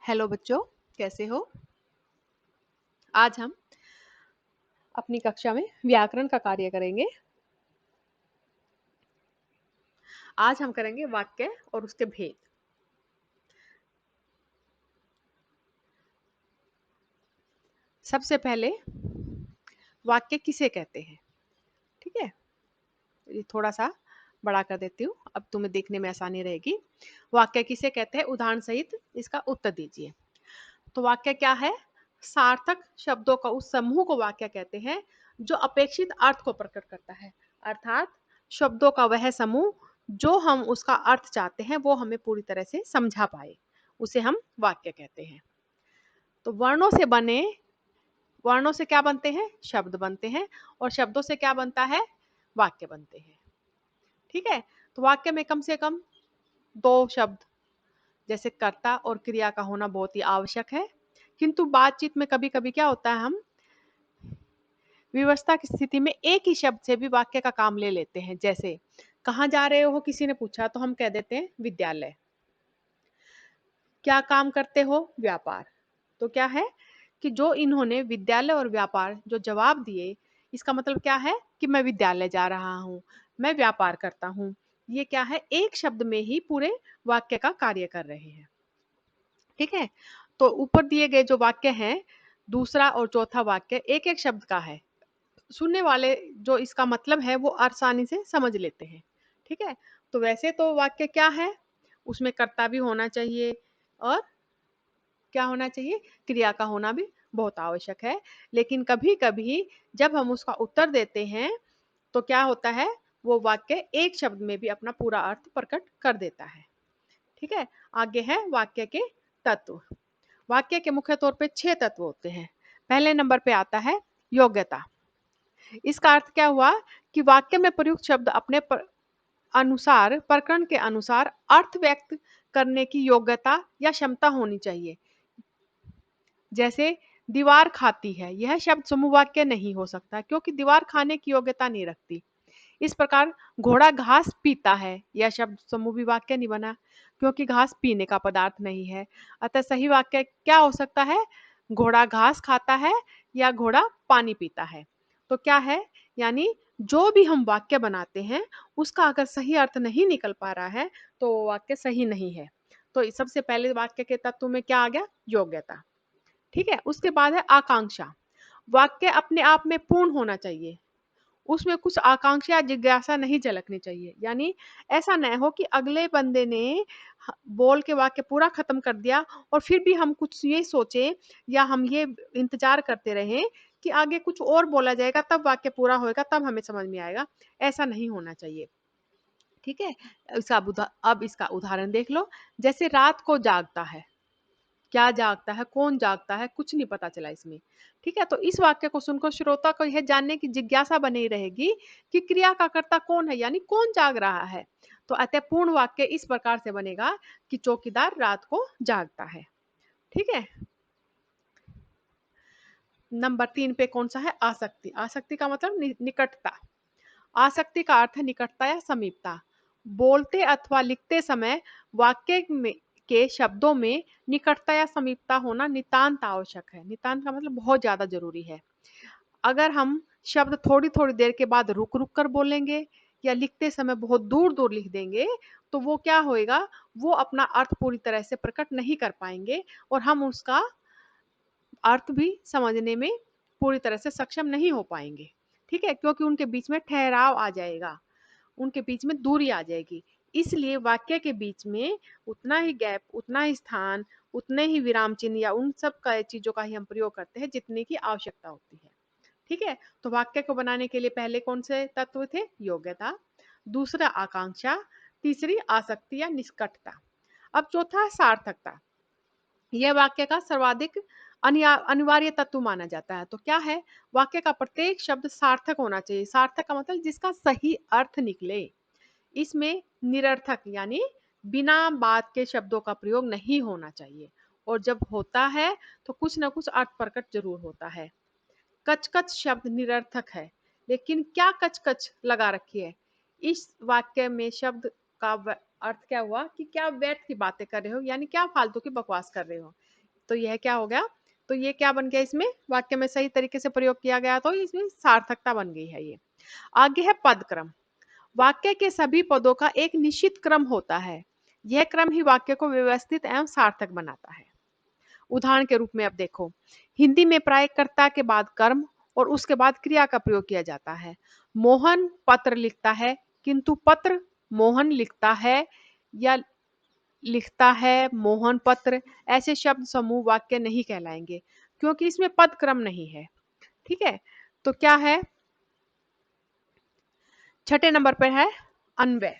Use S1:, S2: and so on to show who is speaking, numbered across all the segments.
S1: Hello बच्चों, कैसे हो? आज हम अपनी कक्षा में व्याकरण का कार्य करेंगे। आज हम करेंगे वाक्य और उसके भेद। सबसे पहले वाक्य किसे कहते हैं? ठीक है, ये थोड़ा सा बड़ा कर देती हूँ, अब तुम्हें देखने में आसानी रहेगी। वाक्य किसे कहते हैं, उदाहरण सहित इसका उत्तर दीजिए। तो वाक्य क्या है? सार्थक शब्दों का उस समूह को वाक्य कहते हैं जो अपेक्षित अर्थ को प्रकट करता है। अर्थात शब्दों का वह समूह जो हम उसका अर्थ चाहते हैं वो हमें पूरी तरह से समझा पाए, उसे हम वाक्य कहते हैं। तो वर्णों से क्या बनते हैं? शब्द बनते हैं, और शब्दों से क्या बनता है? वाक्य बनते हैं। ठीक है, तो वाक्य में कम से कम दो शब्द जैसे कर्ता और क्रिया का होना बहुत ही आवश्यक है। किंतु बातचीत में कभी कभी क्या होता है, हम विवशता की स्थिति में एक ही शब्द से भी वाक्य का काम ले लेते हैं। जैसे कहाँ जा रहे हो किसी ने पूछा तो हम कह देते हैं विद्यालय। क्या काम करते हो? व्यापार। तो क्या है कि जो इन्होंने विद्यालय और व्यापार जो जवाब दिए, इसका मतलब क्या है कि मैं विद्यालय जा रहा हूँ, मैं व्यापार करता हूँ। ये क्या है, एक शब्द में ही पूरे वाक्य का कार्य कर रहे हैं। ठीक है, तो ऊपर दिए गए जो वाक्य हैं, दूसरा और चौथा वाक्य एक एक शब्द का है। सुनने वाले जो इसका मतलब है वो आसानी से समझ लेते हैं। ठीक है, तो वैसे तो वाक्य क्या है, उसमें कर्ता भी होना चाहिए और क्या होना चाहिए, क्रिया का होना भी बहुत आवश्यक है। लेकिन कभी कभी जब हम उसका उत्तर देते हैं तो क्या होता है, वो वाक्य एक शब्द में भी अपना पूरा अर्थ प्रकट कर देता है। ठीक है, आगे है वाक्य के तत्व। वाक्य के मुख्य तौर पे 6 तत्व होते हैं। पहले नंबर पे आता है योग्यता। इसका अर्थ क्या हुआ कि वाक्य में प्रयुक्त शब्द अपने अनुसार, प्रकरण के अनुसार अर्थ व्यक्त करने की योग्यता या क्षमता होनी चाहिए। जैसे दीवार खाती है, यह शब्द समूह वाक्य नहीं हो सकता क्योंकि दीवार खाने की योग्यता नहीं रखती। इस प्रकार घोड़ा घास पीता है, यह शब्द समूह वाक्य नहीं बना क्योंकि घास पीने का पदार्थ नहीं है। अतः सही वाक्य क्या हो सकता है, घोड़ा घास खाता है या घोड़ा पानी पीता है। तो क्या है, यानी जो भी हम वाक्य बनाते हैं उसका अगर सही अर्थ नहीं निकल पा रहा है तो वो वाक्य सही नहीं है। तो सबसे पहले वाक्य के तत्व में क्या आ गया, योग्यता। ठीक है, उसके बाद है आकांक्षा। वाक्य अपने आप में पूर्ण होना चाहिए, उसमें कुछ आकांक्षा या जिज्ञासा नहीं झलकनी चाहिए। यानी ऐसा न हो कि अगले बंदे ने बोल के वाक्य पूरा खत्म कर दिया और फिर भी हम कुछ ये सोचे या हम ये इंतजार करते रहे कि आगे कुछ और बोला जाएगा तब वाक्य पूरा होएगा तब हमें समझ में आएगा। ऐसा नहीं होना चाहिए। ठीक है, अब इसका उदाहरण देख लो। जैसे रात को जागता है, क्या जागता है, कौन जागता है, कुछ नहीं पता चला इसमें। ठीक है, तो इस वाक्य को सुनकर श्रोता को यह जानने की जिज्ञासा बनी रहेगी कि क्रिया का कर्ता कौन है, यानी कौन जाग रहा है। तो अतः पूर्ण वाक्य इस प्रकार से बनेगा कि चौकीदार रात को जागता है। ठीक है, नंबर 3 पे कौन सा है, आसक्ति। आसक्ति का मतलब निकटता। आसक्ति का अर्थ है निकटता या समीपता। बोलते अथवा लिखते समय वाक्य में के शब्दों में निकटता या समीपता होना नितांत आवश्यक है। नितांत का मतलब बहुत ज्यादा जरूरी है। अगर हम शब्द थोड़ी थोड़ी देर के बाद रुक रुक कर बोलेंगे या लिखते समय बहुत दूर दूर लिख देंगे तो वो क्या होएगा, वो अपना अर्थ पूरी तरह से प्रकट नहीं कर पाएंगे और हम उसका अर्थ भी समझने में पूरी तरह से सक्षम नहीं हो पाएंगे। ठीक है, क्योंकि उनके बीच में ठहराव आ जाएगा, उनके बीच में दूरी आ जाएगी। इसलिए वाक्य के बीच में उतना ही गैप, उतना ही स्थान, उतने ही विराम चिन्ह या उन सब का चीजों का ही हम प्रयोग करते हैं जितने की आवश्यकता होती है। ठीक है, तो वाक्य को बनाने के लिए पहले कौन से तत्व थे, योग्यता, दूसरा आकांक्षा, तीसरी आसक्ति या निष्कटता। अब चौथा है सार्थकता। यह वाक्य का सर्वाधिक अनिवार्य तत्व माना जाता है। तो क्या है, वाक्य का प्रत्येक शब्द सार्थक होना चाहिए। सार्थक का मतलब जिसका सही अर्थ निकले। इसमें निरर्थक यानी बिना बात के शब्दों का प्रयोग नहीं होना चाहिए, और जब होता है तो कुछ ना कुछ अर्थ प्रकट जरूर होता है। कच-कच शब्द निरर्थक है, लेकिन क्या कच-कच लगा रखी है। इस वाक्य में शब्द का अर्थ क्या हुआ कि क्या व्यर्थ की बातें कर रहे हो, यानी क्या फालतू की बकवास कर रहे हो। तो यह क्या हो गया, तो ये क्या बन गया, इसमें वाक्य में सही तरीके से प्रयोग किया गया तो इसमें सार्थकता बन गई है ये। आगे है पद क्रम। वाक्य के सभी पदों का एक निश्चित क्रम होता है। यह क्रम ही वाक्य को व्यवस्थित एवं सार्थक बनाता है। उदाहरण के रूप में अब देखो, हिंदी में प्राय कर्ता के बाद कर्म और उसके बाद क्रिया का प्रयोग किया जाता है। मोहन पत्र लिखता है, किंतु पत्र मोहन लिखता है या लिखता है मोहन पत्र, ऐसे शब्द समूह वाक्य नहीं कहलाएंगे क्योंकि इसमें पद क्रम नहीं है। ठीक है, तो क्या है, छठे नंबर पर है अन्वय।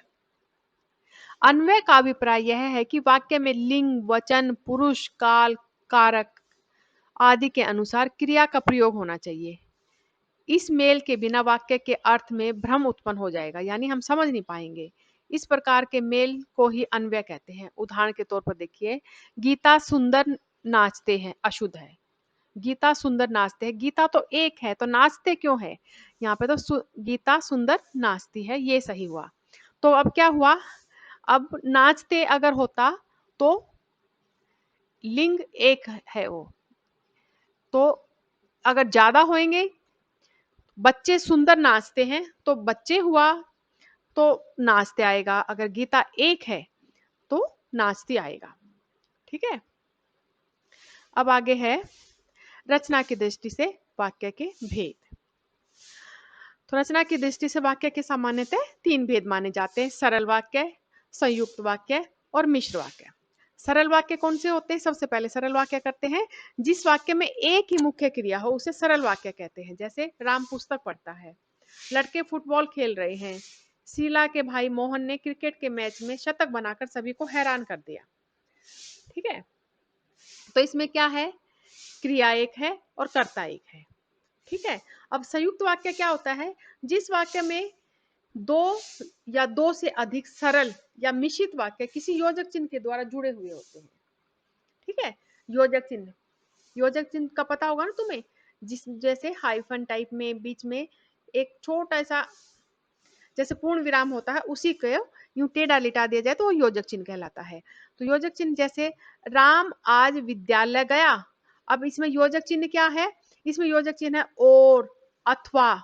S1: अन्वय का अभिप्राय यह है कि वाक्य में लिंग, वचन, पुरुष, काल, कारक आदि के अनुसार क्रिया का प्रयोग होना चाहिए। इस मेल के बिना वाक्य के अर्थ में भ्रम उत्पन्न हो जाएगा, यानी हम समझ नहीं पाएंगे। इस प्रकार के मेल को ही अन्वय कहते हैं। उदाहरण के तौर पर देखिए, गीता सुंदर नाचते हैं अशुद्ध है। गीता सुंदर नाचते हैं, गीता तो एक है तो नाचते क्यों है, यहाँ पे तो गीता सुंदर नाचती है, ये सही हुआ। तो अब क्या हुआ, अब नाचते अगर होता तो लिंग एक है वो, तो अगर ज्यादा होंगे, बच्चे सुंदर नाचते हैं तो बच्चे हुआ तो नाचते आएगा, अगर गीता एक है तो नाचती आएगा। ठीक है, अब आगे है रचना की दृष्टि से वाक्य के भेद। तो रचना की दृष्टि से वाक्य के सामान्यतः तीन भेद माने जाते हैं, सरल वाक्य, संयुक्त वाक्य और मिश्र वाक्य। सरल वाक्य कौन से होते हैं, सबसे पहले सरल वाक्य करते हैं जिस वाक्य में एक ही मुख्य क्रिया हो उसे सरल वाक्य कहते हैं। जैसे राम पुस्तक पढ़ता है, लड़के फुटबॉल खेल रहे हैं, शीला के भाई मोहन ने क्रिकेट के मैच में शतक बनाकर सभी को हैरान कर दिया। ठीक है, तो इसमें क्या है, क्रिया एक है और कर्ता एक है। ठीक है, अब संयुक्त वाक्य क्या होता है, जिस वाक्य में दो या दो से अधिक सरल या मिश्रित वाक्य किसी योजक चिन्ह के द्वारा जुड़े हुए होते हैं। ठीक है, योजक चिन्ह, योजक चिन्ह का पता होगा ना तुम्हें, जिस जैसे हाइफन टाइप में बीच में एक छोटा सा जैसे पूर्ण विराम होता है, उसी को यूं टेढ़ा लिटा दिया जाए तो वो योजक चिन्ह कहलाता है। तो योजक चिन्ह जैसे राम आज विद्यालय गया, अब इसमें योजक चिन्ह क्या है, इसमें योजक चिन्ह है और, अथवा।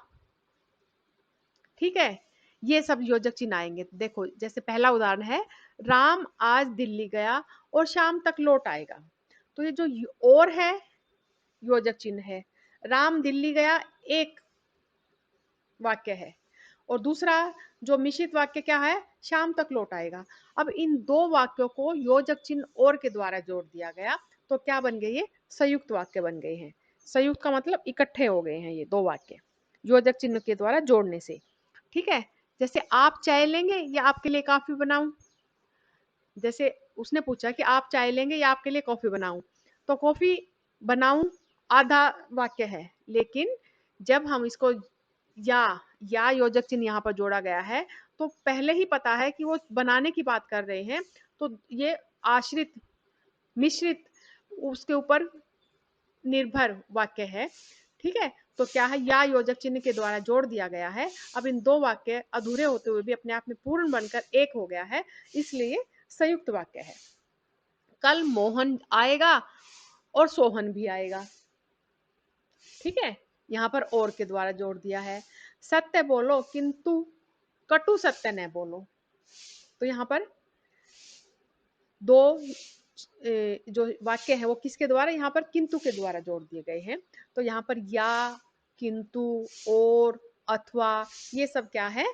S1: ठीक है, ये सब योजक चिन्ह आएंगे। देखो जैसे पहला उदाहरण है, राम आज दिल्ली गया और शाम तक लौट आएगा, तो ये जो और है योजक चिन्ह है, राम दिल्ली गया एक वाक्य है, और दूसरा जो मिश्रित वाक्य क्या है, शाम तक लौट आएगा। अब इन दो वाक्यों को योजक चिन्ह और के द्वारा जोड़ दिया गया तो क्या बन गए, ये संयुक्त वाक्य बन गए हैं। संयुक्त का मतलब इकट्ठे हो गए हैं ये दो वाक्य योजक चिन्ह के द्वारा जोड़ने से। ठीक है, जैसे आप चाय लेंगे या आपके लिए कॉफी बनाऊं, जैसे उसने पूछा कि आप चाय लेंगे या आपके लिए कॉफी बनाऊं, तो कॉफी बनाऊं आधा वाक्य है, लेकिन जब हम इसको या योजक चिन्ह यहाँ पर जोड़ा गया है तो पहले ही पता है कि वो बनाने की बात कर रहे हैं, तो ये आश्रित मिश्रित उसके ऊपर निर्भर वाक्य है। ठीक है, तो क्या है, या योजक चिन्ह के द्वारा जोड़ दिया गया है। अब इन दो वाक्य अधूरे होते हुए भी अपने आप में पूर्ण बनकर एक हो गया है, इसलिए संयुक्त वाक्य है। कल मोहन आएगा और सोहन भी आएगा। ठीक है, यहाँ पर और के द्वारा जोड़ दिया है। सत्य बोलो किंतु कटु सत्य न बोलो, तो यहाँ पर दो जो वाक्य है वो किसके द्वारा, यहाँ पर किंतु के द्वारा जोड़ दिए गए हैं। तो यहाँ पर या, किंतु, और, अथवा, ये सब क्या है।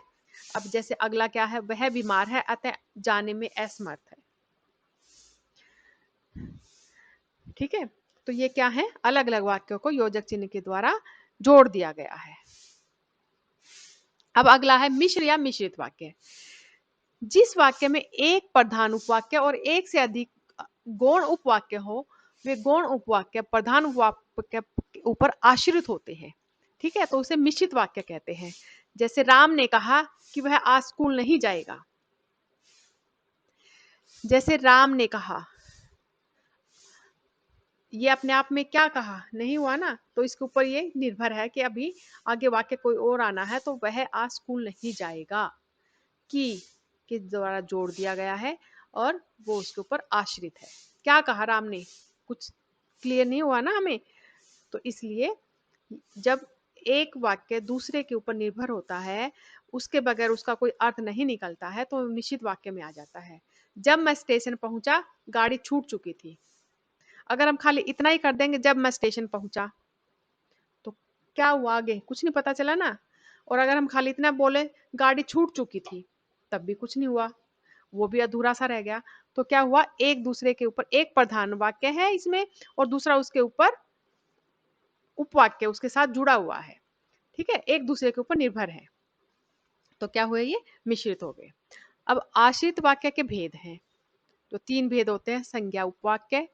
S1: अब जैसे अगला क्या है, वह बीमार है अतः जाने में असमर्थ है। ठीक है, तो ये क्या है, अलग अलग वाक्यों को योजक चिन्ह के द्वारा जोड़ दिया गया है। अब अगला है मिश्र या मिश्रित वाक्य। जिस वाक्य में एक प्रधान उपवाक्य और एक से अधिक गौण उपवाक्य हो, वे गौण उपवाक्य प्रधान उपवाक्य के ऊपर आश्रित होते हैं। ठीक है, तो उसे मिश्रित वाक्य कहते हैं। जैसे राम ने कहा कि वह आज स्कूल नहीं जाएगा, जैसे राम ने कहा, ये अपने आप में क्या कहा नहीं हुआ ना, तो इसके ऊपर ये निर्भर है कि अभी आगे वाक्य कोई और आना है, तो वह आज स्कूल नहीं जाएगा कि के द्वारा जोड़ दिया गया है और वो उसके ऊपर आश्रित है। क्या कहा राम ने, कुछ क्लियर नहीं हुआ ना हमें? तो इसलिए जब एक वाक्य दूसरे के ऊपर निर्भर होता है, उसके बगैर उसका कोई अर्थ नहीं निकलता है, तो मिश्रित वाक्य में आ जाता है। जब मैं स्टेशन पहुंचा, गाड़ी छूट चुकी थी। अगर हम खाली इतना ही कर देंगे, जब मैं स्टेशन पहुंचा, तो क्या हुआ आगे? कुछ नहीं पता चला ना। और अगर हम खाली इतना बोले, गाड़ी छूट चुकी थी, तब भी कुछ नहीं हुआ, वो भी अधूरा सा रह गया। तो क्या हुआ? एक दूसरे के ऊपर, एक प्रधान वाक्य है इसमें और दूसरा उसके ऊपर उपवाक्य उसके साथ जुड़ा हुआ है। ठीक है, एक दूसरे के ऊपर निर्भर है। तो क्या हुए? ये मिश्रित हो गए। अब आश्रित वाक्य के भेद हैं। तो 3 भेद होते हैं: संज्ञा उपवाक्य,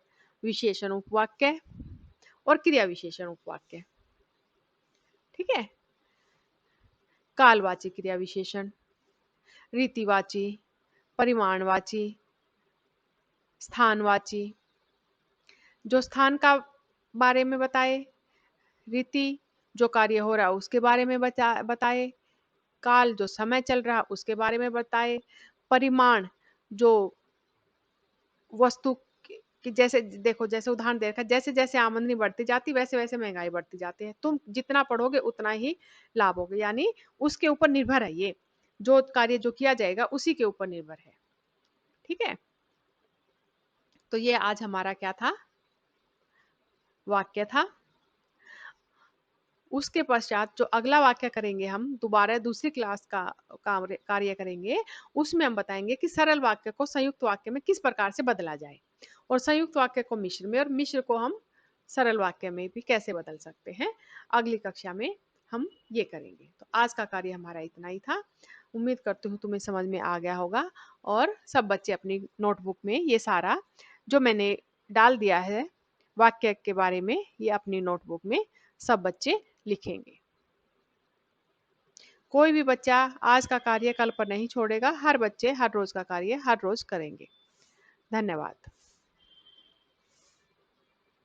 S1: विशेषण उपवाक्य और क्रिया विशेषण उपवाक्य। ठीक है, कालवाची क्रिया विशेषण, रीतिवाची, परिमाणवाची, स्थानवाची। जो स्थान का बारे में बताए, रीति जो कार्य हो रहा है उसके बारे में बताए, काल जो समय चल रहा उसके बारे में बताए, परिमाण जो वस्तु कि जैसे देखो, जैसे उदाहरण दे रखा है, जैसे जैसे आमदनी बढ़ती जाती वैसे वैसे महंगाई बढ़ती जाती है। तुम जितना पढ़ोगे उतना ही लाभ होगा, यानी उसके ऊपर निर्भर है। ये जो कार्य जो किया जाएगा उसी के ऊपर निर्भर है। ठीक है, तो ये आज हमारा क्या था? वाक्य था। उसके पश्चात जो अगला वाक्य करेंगे, हम दोबारा दूसरी क्लास का कार्य करेंगे, उसमें हम बताएंगे कि सरल वाक्य को संयुक्त वाक्य में किस प्रकार से बदला जाए, और संयुक्त वाक्य को मिश्र में, और मिश्र को हम सरल वाक्य में भी कैसे बदल सकते हैं। अगली कक्षा में हम ये करेंगे। तो आज का कार्य हमारा इतना ही था। उम्मीद करती हूँ तुम्हें समझ में आ गया होगा, और सब बच्चे अपनी नोटबुक में ये सारा जो मैंने डाल दिया है वाक्य के बारे में, ये अपनी नोटबुक में सब बच्चे लिखेंगे। कोई भी बच्चा आज का कार्य कल पर नहीं छोड़ेगा। हर बच्चे हर रोज का कार्य हर रोज करेंगे। धन्यवाद।